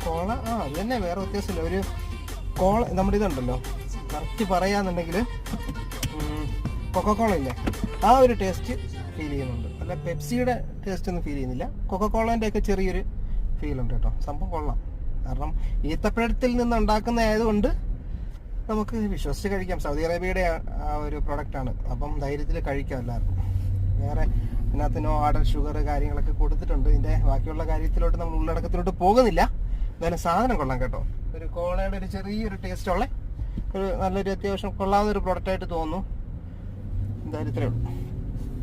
കോള അത് തന്നെ, വേറെ വ്യത്യാസമില്ല. ഒരു കോള നമ്മുടെ ഇതുണ്ടല്ലോ, കറക്റ്റ് പറയാന്നുണ്ടെങ്കിൽ കൊക്കക്കോള ഇല്ലേ, ആ ഒരു ടേസ്റ്റ് ഫീൽ ചെയ്യുന്നുണ്ട്. അല്ല പെപ്സിയുടെ ടേസ്റ്റ് ഒന്നും ഫീൽ ചെയ്യുന്നില്ല. കൊക്കക്കോളേൻ്റെ ഒക്കെ ചെറിയൊരു ഫീൽ ഉണ്ട് കേട്ടോ. സംഭവം കൊള്ളാം. കാരണം ഈത്തപ്പഴത്തിൽ നിന്ന് ഉണ്ടാക്കുന്ന ആയതുകൊണ്ട് നമുക്ക് വിശ്വസിച്ച് കഴിക്കാം. സൗദി അറേബ്യയുടെ ആ ഒരു പ്രൊഡക്റ്റാണ്. അപ്പം ധൈര്യത്തിൽ കഴിക്കാം എല്ലാവർക്കും. വേറെ ഇതിനകത്ത് നോ ആഡർ ഷുഗർ കാര്യങ്ങളൊക്കെ കൊടുത്തിട്ടുണ്ട്. ഇതിൻ്റെ ബാക്കിയുള്ള കാര്യത്തിലോട്ട് നമ്മൾ ഉള്ളടക്കത്തിലോട്ട് പോകുന്നില്ല. എന്തായാലും സാധനം കൊള്ളാം കേട്ടോ. ഒരു കോളയുടെ ഒരു ചെറിയൊരു ടേസ്റ്റുള്ള ഒരു നല്ലൊരു അത്യാവശ്യം കൊള്ളാവുന്ന ഒരു പ്രൊഡക്റ്റായിട്ട് തോന്നുന്നു. എന്തായാലും ഇത്രയേ ഉള്ളൂ.